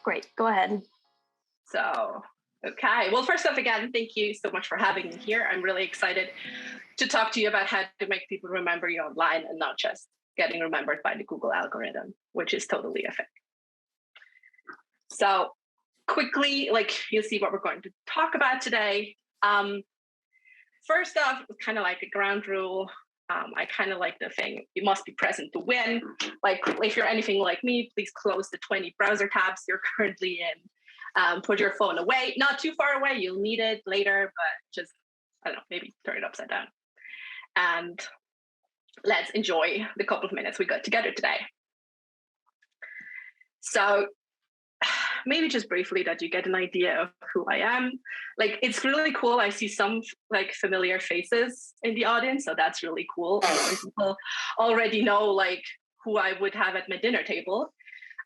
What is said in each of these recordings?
Great, go ahead. So, okay. Well, first off, again, thank you so much for having me here. I'm really excited to talk to you about how to make people remember you online and not just getting remembered by the Google algorithm, which is totally a thing. So quickly, you'll see what we're going to talk about today. First off, kind of like a ground rule. I kind of like the thing, you must be present to win. Like if you're anything like me, please close the 20 browser tabs you're currently in. Put your phone away, not too far away. You'll need it later, but just, I don't know, maybe turn it upside down. And let's enjoy the couple of minutes we got together today. So maybe just briefly that you get an idea of who I am. It's really cool. I see some familiar faces in the audience, so that's really cool. People already know who I would have at my dinner table.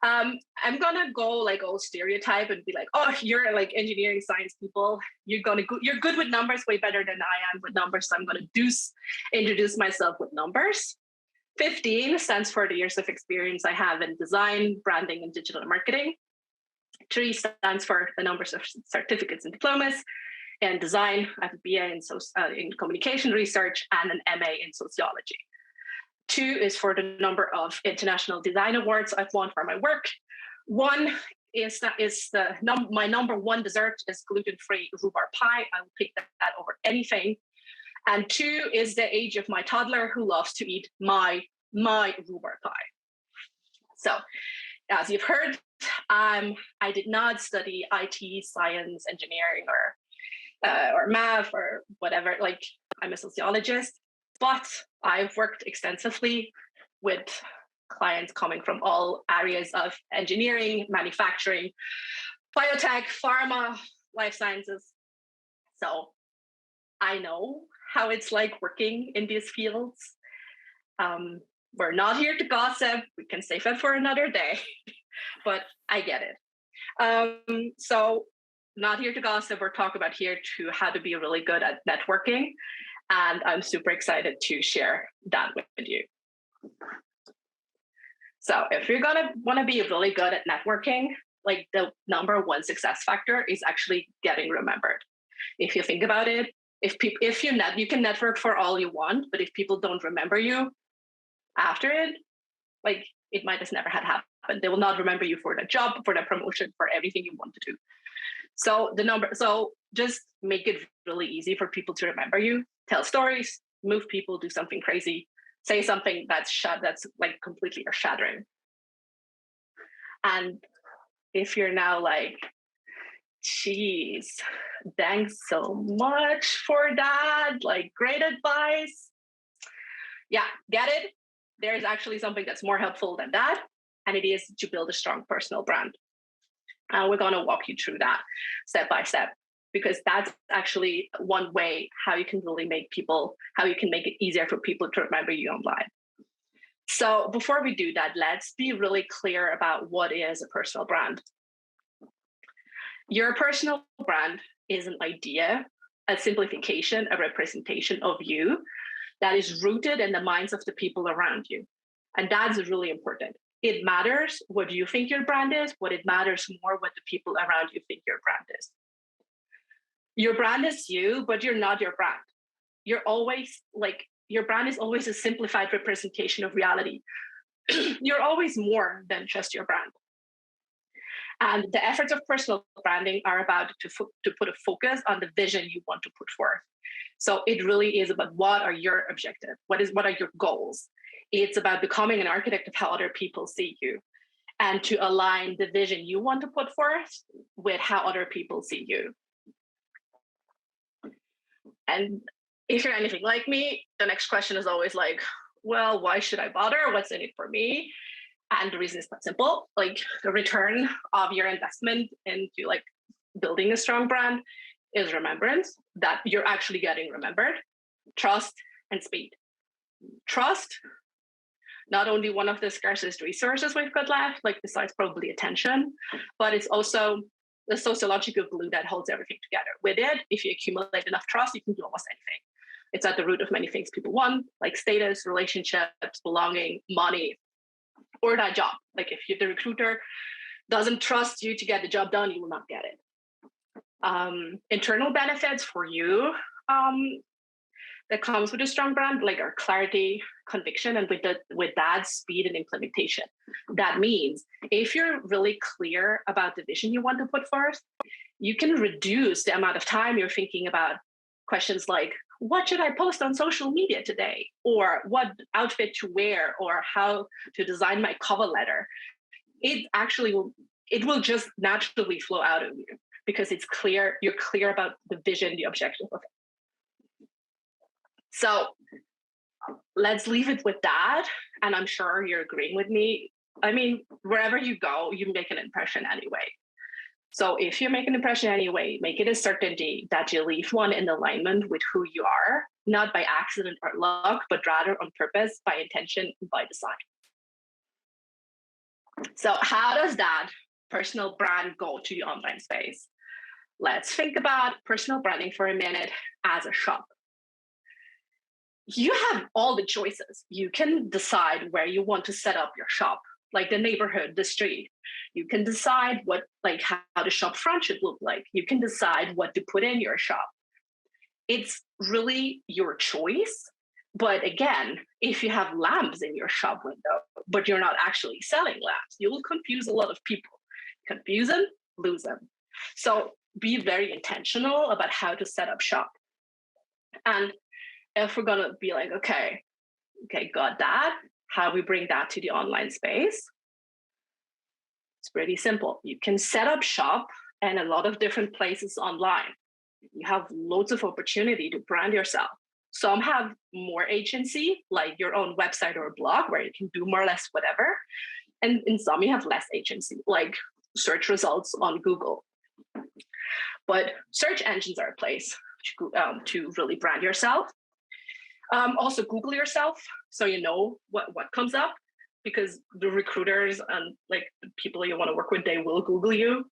I'm gonna go all stereotype and be like, oh, you're engineering science people. You're good with numbers, way better than I am with numbers. So I'm gonna introduce myself with numbers. 15 stands for the years of experience I have in design, branding, and digital marketing. 3 stands for the numbers of certificates and diplomas. In design, I have a BA in communication research and an MA in sociology. 2 is for the number of international design awards I've won for my work. 1 is my number 1 dessert is gluten-free rhubarb pie. I will pick that over anything. And 2 is the age of my toddler who loves to eat my rhubarb pie. So, as you've heard, I did not study IT, science, engineering, or math or whatever. I'm a sociologist, but I've worked extensively with clients coming from all areas of engineering, manufacturing, biotech, pharma, life sciences. So I know how it's like working in these fields. We're not here to gossip. We can save that for another day, but I get it. So not here to gossip. We're talking about here to how to be really good at networking. And I'm super excited to share that with you. So if you're gonna want to be really good at networking, the number 1 success factor is actually getting remembered. If you think about it, you can network for all you want, but if people don't remember you after it, it might have never had happened. They will not remember you for the job, for the promotion, for everything you want to do. So just make it really easy for people to remember you. Tell stories, move people, do something crazy, say something that's completely earth-shattering. And if you're now geez, thanks so much for that, great advice. Yeah, get it? There's actually something that's more helpful than that, and it is to build a strong personal brand. And we're going to walk you through that step by step, because that's actually one way how you can really make it easier for people to remember you online. So before we do that, let's be really clear about what is a personal brand. Your personal brand is an idea, a simplification, a representation of you that is rooted in the minds of the people around you. And that's really important. It matters what you think your brand is, but it matters more what the people around you think your brand is. Your brand is you, but you're not your brand. You're always your brand is always a simplified representation of reality. You're always more than just your brand. And the efforts of personal branding are about to put a focus on the vision you want to put forth. So it really is about what are your objectives? What are your goals? It's about becoming an architect of how other people see you, and to align the vision you want to put forth with how other people see you. And if you're anything like me, the next question is always well, why should I bother? What's in it for me? And the reason is quite simple. The return of your investment into building a strong brand is remembrance, that you're actually getting remembered, trust, and speed. Trust, not only one of the scarcest resources we've got left, besides probably attention, but it's also the sociological glue that holds everything together. With it, if you accumulate enough trust, you can do almost anything. It's at the root of many things people want, like status, relationships, belonging, money, or that job. If you're the recruiter, doesn't trust you to get the job done, you will not get it. Internal benefits for you that comes with a strong brand, like our clarity, conviction, and with that, speed and implementation. That means if you're really clear about the vision you want to put forth, you can reduce the amount of time you're thinking about questions like, what should I post on social media today? Or what outfit to wear, or how to design my cover letter. It will just naturally flow out of you because it's clear, you're clear about the vision, the objective of it. So let's leave it with that. And I'm sure you're agreeing with me. I mean, wherever you go, you make an impression anyway. So if you make an impression anyway, make it a certainty that you leave one in alignment with who you are, not by accident or luck, but rather on purpose, by intention, and by design. So how does that personal brand go to the online space? Let's think about personal branding for a minute as a shop. You have all the choices. You can decide where you want to set up your shop, like the neighborhood, the street. You can decide how the shop front should look like. You can decide what to put in your shop. It's really your choice. But again, if you have lamps in your shop window, but you're not actually selling lamps, you will confuse a lot of people. Confuse them, lose them. So be very intentional about how to set up shop. And if we're gonna be like, okay, got that, how we bring that to the online space? It's pretty simple. You can set up shop in a lot of different places online. You have loads of opportunity to brand yourself. Some have more agency, like your own website or blog, where you can do more or less whatever. And in some, you have less agency, like search results on Google. But search engines are a place to really brand yourself. Also, Google yourself so you know what comes up, because the recruiters and the people you want to work with, they will Google you.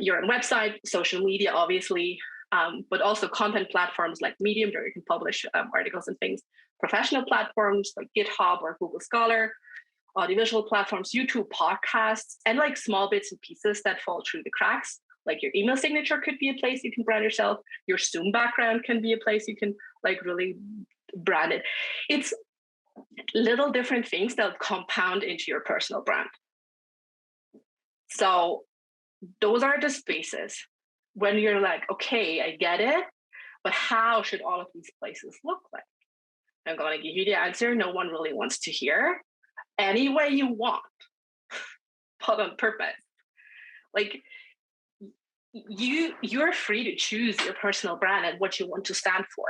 Your own website, social media, obviously, but also content platforms like Medium, where you can publish articles and things. Professional platforms like GitHub or Google Scholar, audiovisual platforms, YouTube, podcasts, and small bits and pieces that fall through the cracks. Like your email signature could be a place you can brand yourself. Your Zoom background can be a place you can really brand it. It's little different things that compound into your personal brand. So those are the spaces when you're like, okay, I get it, but how should all of these places look like? I'm going to give you the answer no one really wants to hear. Any way you want, but on purpose. You're free to choose your personal brand and what you want to stand for.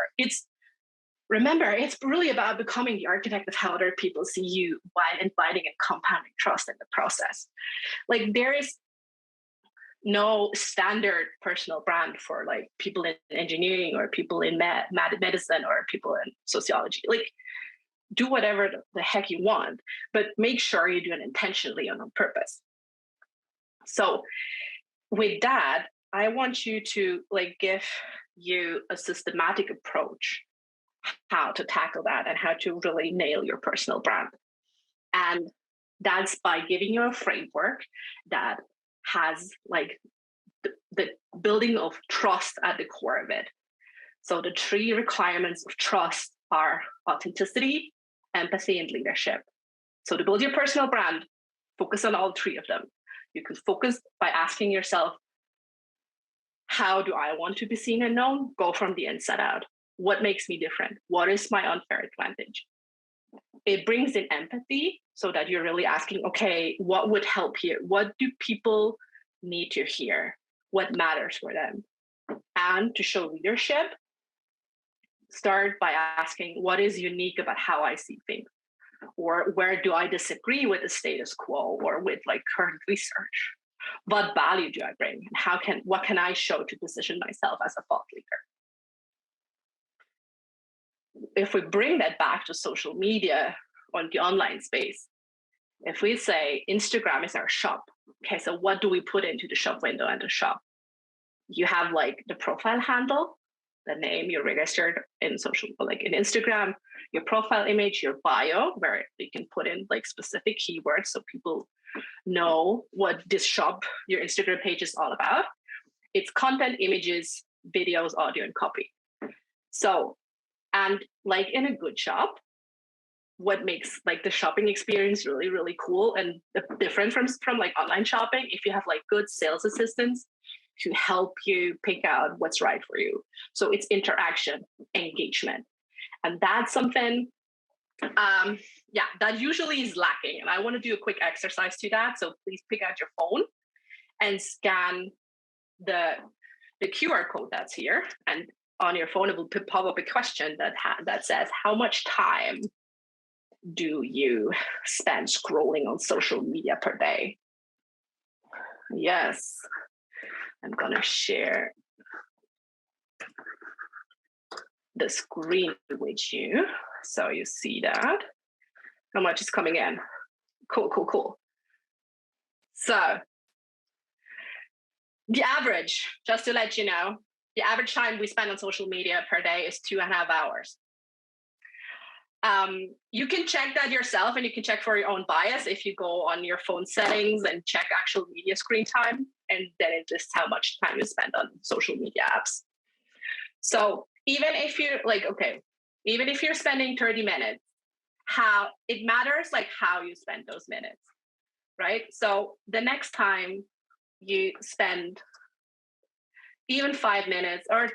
Remember, it's really about becoming the architect of how other people see you while inviting and compounding trust in the process. There is no standard personal brand for people in engineering or people in medicine or people in sociology. Do whatever the heck you want, but make sure you do it intentionally and on purpose. So with that, I want you to give you a systematic approach how to tackle that and how to really nail your personal brand. And that's by giving you a framework that has the building of trust at the core of it. So the 3 requirements of trust are authenticity, empathy, and leadership. So to build your personal brand, focus on all 3 of them. You can focus by asking yourself, how do I want to be seen and known? Go from the inside out. What makes me different? What is my unfair advantage? It brings in empathy so that you're really asking, okay, what would help here? What do people need to hear? What matters for them? And to show leadership, start by asking, what is unique about how I see things? Or where do I disagree with the status quo or with current research? What value do I bring? And what can I show to position myself as a thought leader? If we bring that back to social media on the online space, if we say Instagram is our shop, okay, so what do we put into the shop window and the shop? You have the profile handle, the name you registered in social, in Instagram, your profile image, your bio, where you can put in specific keywords so people know what this shop, your Instagram page is all about. It's content, images, videos, audio, and copy. So, and like in a good shop, what makes like the shopping experience really, really cool and different from like online shopping, if you have like good sales assistants to help you pick out what's right for you. So it's interaction, engagement. And that's something, that usually is lacking. And I want to do a quick exercise to that. So please pick out your phone and scan the QR code that's here. And on your phone, it will pop up a question that says, how much time do you spend scrolling on social media per day? Yes, I'm gonna share the screen with you so you see that. How much is coming in? Cool. So the average, just to let you know, the average time we spend on social media per day is 2.5 hours. You can check that yourself, and you can check for your own bias if you go on your phone settings and check actual media screen time, and then it lists how much time you spend on social media apps. So even if you're even if you're spending 30 minutes, how it matters like how you spend those minutes, right? So the next time you spend even 5 minutes or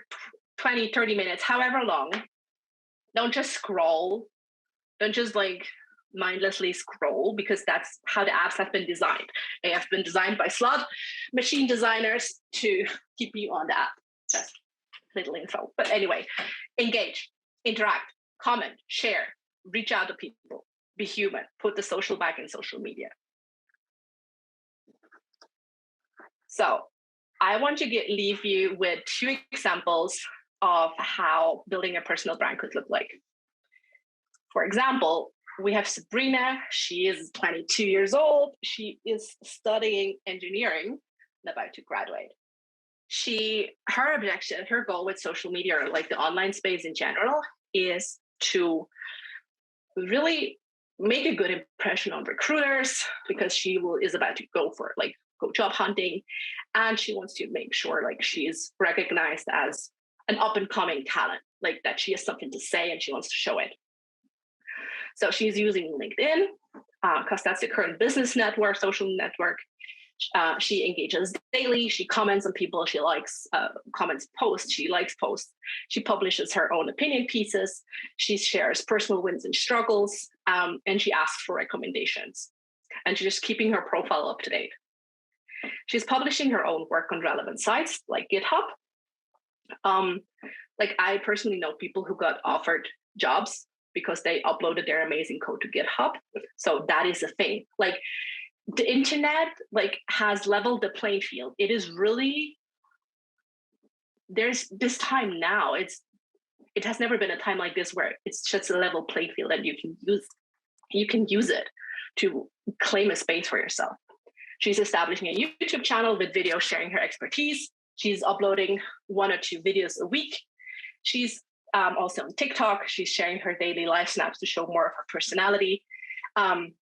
20, 30 minutes, however long, don't just scroll. Don't just like mindlessly scroll, because that's how the apps have been designed. They have been designed by slot machine designers to keep you on the app. Just little info. But anyway, engage, interact, comment, share, reach out to people, be human, put the social back in social media. So I want to leave you with 2 examples of how building a personal brand could look like. For example, we have Sabrina. She is 22 years old. She is studying engineering and about to graduate. Her objective, her goal with social media, or like the online space in general, is to really make a good impression on recruiters, because she is about to go job hunting, and she wants to make sure like she is recognized as an up and coming talent, like that she has something to say and she wants to show it. So she's using LinkedIn because that's the current business network, social network. She engages daily. She comments on people. She likes comments, posts. She likes posts. She publishes her own opinion pieces. She shares personal wins and struggles, and she asks for recommendations. And she's just keeping her profile up to date. She's publishing her own work on relevant sites like GitHub. Like I personally know people who got offered jobs because they uploaded their amazing code to GitHub. So that is a thing. Like the internet has leveled the playing field. It is really, there's this time now. It has never been a time like this where it's just a level playing field and you can use it to claim a space for yourself. She's establishing a YouTube channel with videos sharing her expertise. She's uploading 1 or 2 videos a week. She's also on TikTok. She's sharing her daily life snaps to show more of her personality. And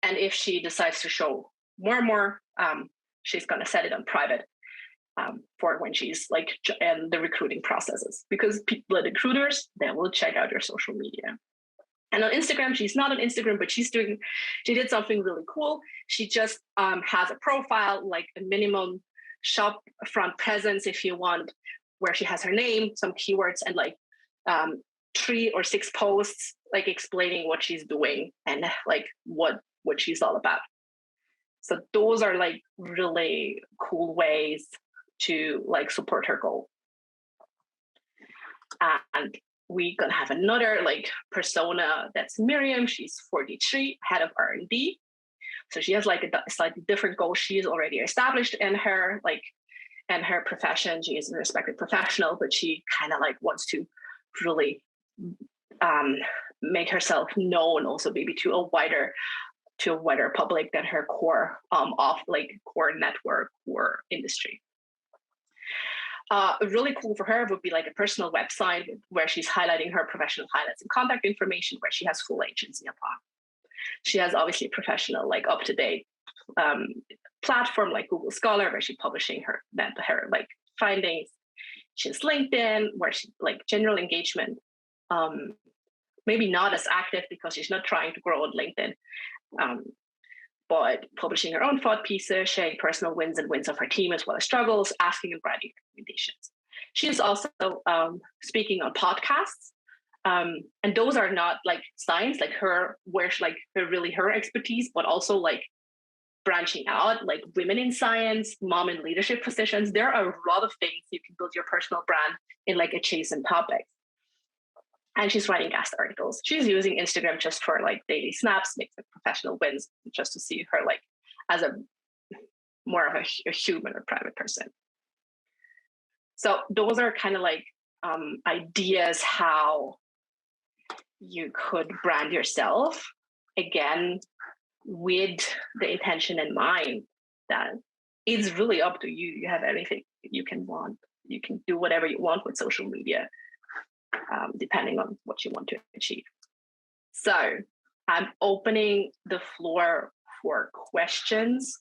if she decides to show more and more, she's going to set it on private for when she's in the recruiting processes, because people, the recruiters, they will check out your social media. And on Instagram, she's not on Instagram, but she did something really cool. She just has a profile, like a minimum shop front presence, if you want, where she has her name, some keywords, and 3 or 6 posts, explaining what she's doing and what she's all about. So those are really cool ways to support her goal. And we're gonna have another persona, that's Miriam. She's 43, head of R&D. So she has a slightly different goal. She is already established in her her profession. She is a respected professional, but she kind of wants to really make herself known also maybe to a wider public than her core core network or industry. Really cool for her would be a personal website where she's highlighting her professional highlights and contact information, where she has full agency upon. She has obviously professional, up-to-date platform like Google Scholar, where she's publishing her like findings. She has LinkedIn, where she like general engagement. Maybe not as active because she's not trying to grow on LinkedIn, but publishing her own thought pieces, sharing personal wins and wins of her team as well as struggles, asking and writing recommendations. She is also speaking on podcasts, and those are not like science, like her, where like her expertise, but also like branching out, like women in science, mom in leadership positions. There are a lot of things you can build your personal brand in like adjacent topics. And she's writing guest articles. She's using Instagram just for like daily snaps, makes like professional wins, just to see her like as a more of a human or private person. So those are kind of like ideas how you could brand yourself, again, with the intention in mind that it's really up to you. You have everything you can want. You can do whatever you want with social media, depending on what you want to achieve. So I'm opening the floor for questions.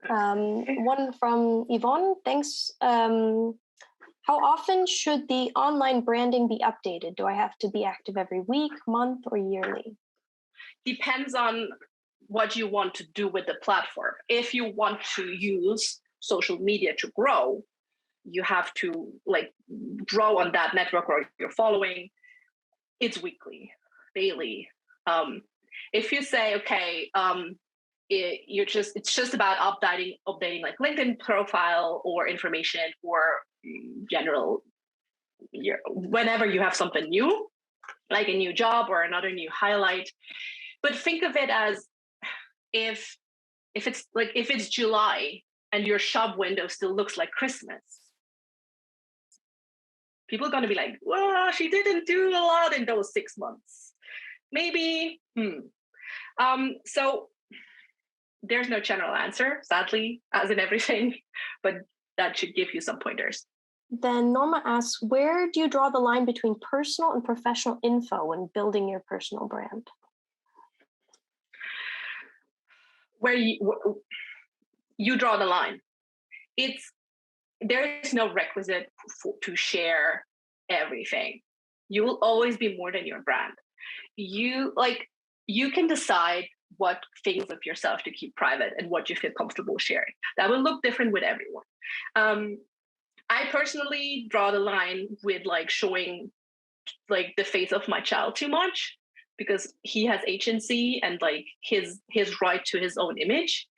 One from Yvonne, thanks. How often should the online branding be updated? Do I have to be active every week, month, or yearly? Depends on what you want to do with the platform. If you want to use social media to grow, you have to like grow on that network or you're following. It's weekly, daily. If you say, okay, it's just about updating like LinkedIn profile or information or general, whenever you have something new, like a new job or another new highlight. But think of it as if it's July and your shop window still looks like Christmas, people are going to be like, well, she didn't do a lot in those 6 months. Maybe. So there's no general answer, sadly, as in everything, but that should give you some pointers. Then Norma asks, where do you draw the line between personal and professional info when building your personal brand? Where you draw the line. There is no requisite to share everything. You will always be more than your brand. You can decide what things of yourself to keep private and what you feel comfortable sharing. That will look different with everyone. I personally draw the line with like showing like the face of my child too much, because he has agency and like his right to his own image.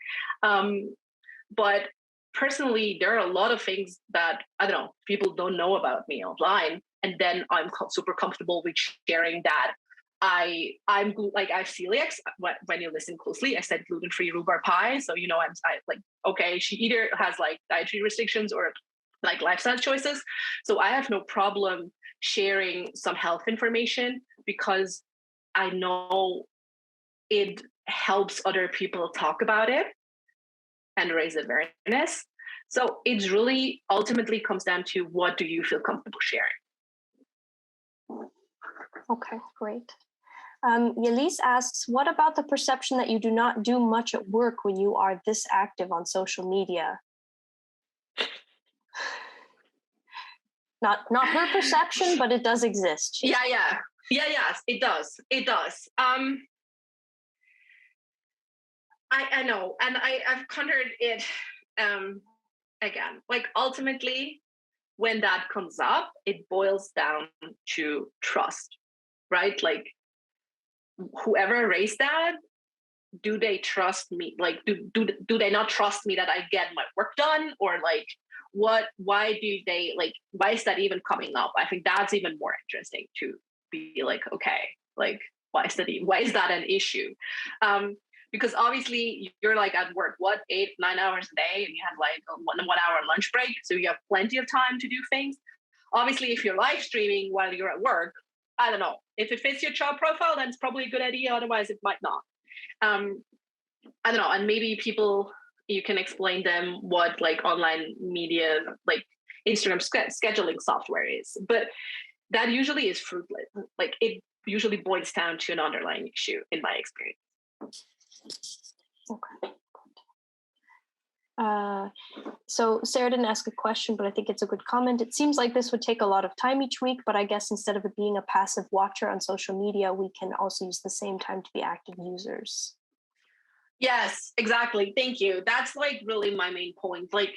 But personally, there are a lot of things that, I don't know, people don't know about me online. And then I'm super comfortable with sharing that. I have celiac. When you listen closely, I said gluten-free rhubarb pie. So, I'm like, okay, she either has like dietary restrictions or like lifestyle choices. So I have no problem sharing some health information because I know it helps other people talk about it and raise awareness. So it's really ultimately comes down to what do you feel comfortable sharing? Okay, great. Yelise asks, what about the perception that you do not do much at work when you are this active on social media? Not her perception, but it does exist. Yes, it does. I know, and I've pondered it again. Like ultimately, when that comes up, it boils down to trust, right? Like whoever raised that, do they trust me? Like do they not trust me that I get my work done, or like why is that even coming up? I think that's even more interesting to be like, okay, like why is that an issue? Because obviously you're like at work, 8-9 hours a day, and you have like a 1 hour lunch break, so you have plenty of time to do things. Obviously, if you're live streaming while you're at work, I don't know, if it fits your job profile, then it's probably a good idea. Otherwise, it might not. I don't know, and maybe you can explain them what like online media, like Instagram scheduling software is, but that usually is fruitless. Like it usually boils down to an underlying issue in my experience. Okay. So Sarah didn't ask a question, but I think it's a good comment. It seems like this would take a lot of time each week, but I guess instead of it being a passive watcher on social media, we can also use the same time to be active users. Yes, exactly. Thank you. That's like really my main point. Like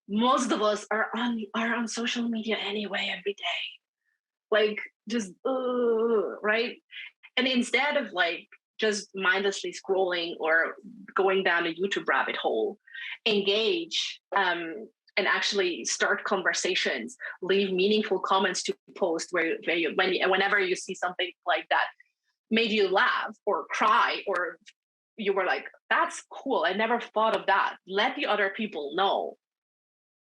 most of us are on social media anyway every day. Like just right. And instead of like just mindlessly scrolling or going down a YouTube rabbit hole, engage and actually start conversations, leave meaningful comments to post whenever you see something like that made you laugh or cry, or you were like, that's cool, I never thought of that. Let the other people know,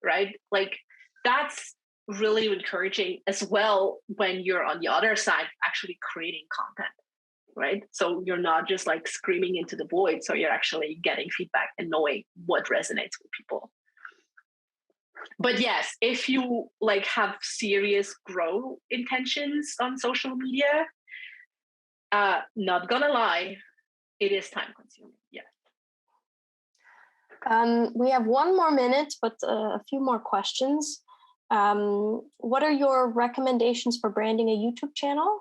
right? Like that's really encouraging as well when you're on the other side actually creating content, right? So you're not just like screaming into the void. So you're actually getting feedback and knowing what resonates with people. But yes, if you like have serious growth intentions on social media, not gonna lie, it is time consuming. Yeah. We have 1 more minute, but a few more questions. What are your recommendations for branding a YouTube channel?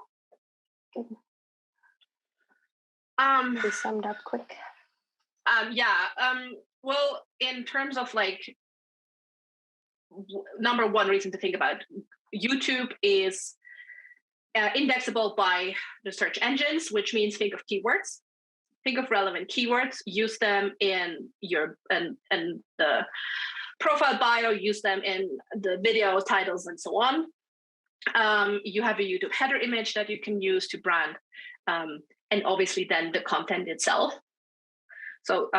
They summed up quick. Well, in terms of like number one reason to think about YouTube is indexable by the search engines, which means think of keywords. Think of relevant keywords, use them in your and the profile bio, use them in the video titles and so on. You have a YouTube header image that you can use to brand, and obviously then the content itself. So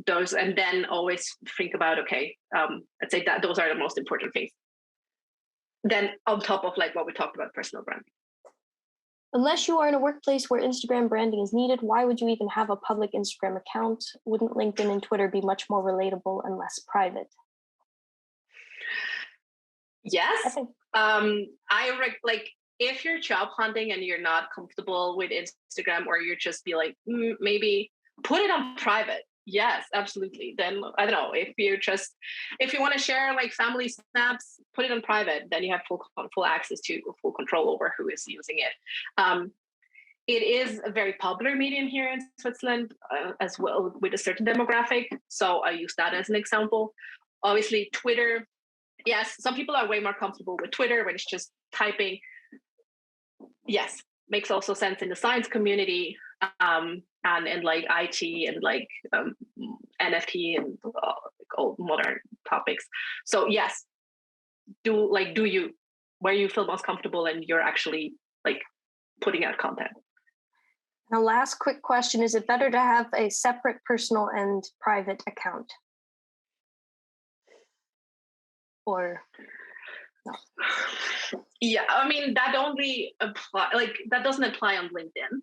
those, and then always think about, okay, I'd say that those are the most important things. Then on top of like what we talked about, personal branding. Unless you are in a workplace where Instagram branding is needed, why would you even have a public Instagram account? Wouldn't LinkedIn and Twitter be much more relatable and less private? Yes. Like if you're job hunting and you're not comfortable with Instagram, or you're just be like, maybe put it on private. Yes, absolutely. Then I don't know, if you want to share like family snaps, put it on private. Then you have full access to full control over who is using it. It is a very popular medium here in Switzerland as well, with a certain demographic. So I use that as an example. Obviously, Twitter. Yes, some people are way more comfortable with Twitter when it's just typing. Yes, makes also sense in the science community, and in like IT and like NFT and all modern topics. So yes, do you where you feel most comfortable and you're actually like putting out content. Now, last quick question: is it better to have a separate personal and private account? Or no? Yeah, I mean that only apply, like that doesn't apply on LinkedIn,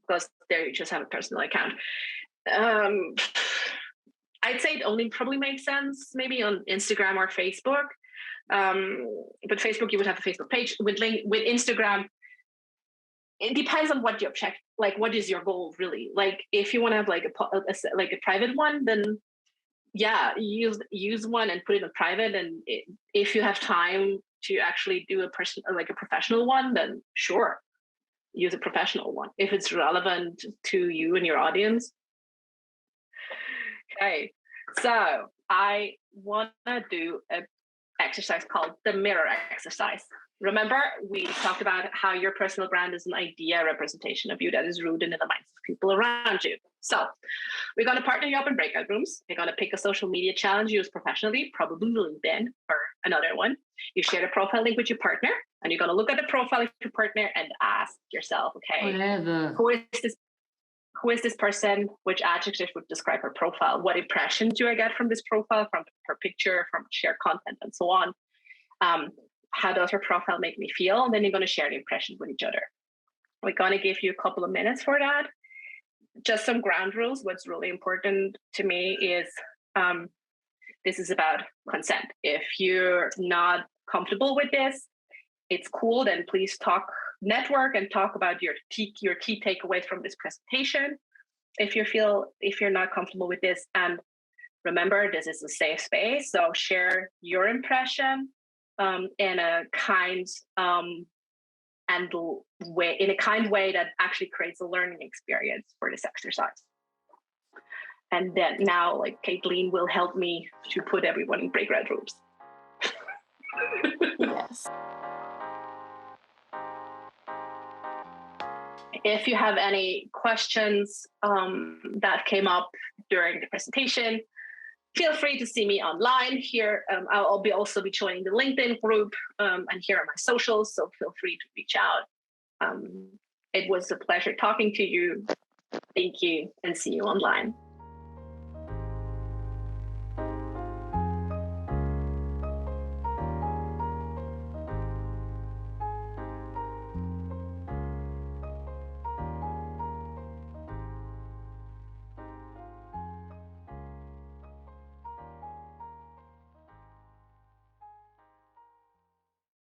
because there you just have a personal account. I'd say it only probably makes sense maybe on Instagram or Facebook. But Facebook, you would have a Facebook page. With Instagram, it depends on what you object. Like, what is your goal really? Like, if you want to have like a private one, then yeah, use one and put it in private. And if you have time to actually do a professional one, then sure, use a professional one if it's relevant to you and your audience. Okay, so I want to do an exercise called the mirror exercise. Remember, we talked about how your personal brand is an idea representation of you that is rooted in the minds of people around you. So we're going to partner you up in breakout rooms. You're going to pick a social media challenge you use professionally, probably LinkedIn or another one. You share the profile link with your partner, and you're going to look at the profile of your partner and ask yourself, okay, who is this person? Which adjective would describe her profile? What impressions do I get from this profile, from her picture, from shared content, and so on? How does her profile make me feel? And then you're going to share the impressions with each other. We're going to give you a couple of minutes for that. Just some ground rules. What's really important to me is this is about consent. If you're not comfortable with this, it's cool. Then please network and talk about your key takeaways from this presentation. If you're not comfortable with this, and remember, this is a safe space, so share your impression in a kind way that actually creates a learning experience for this exercise. And then now, like, Caitlin will help me to put everyone in break red rooms. Yes. If you have any questions that came up during the presentation, feel free to see me online here. I'll also be joining the LinkedIn group, and here are my socials, so feel free to reach out. It was a pleasure talking to you. Thank you, and see you online.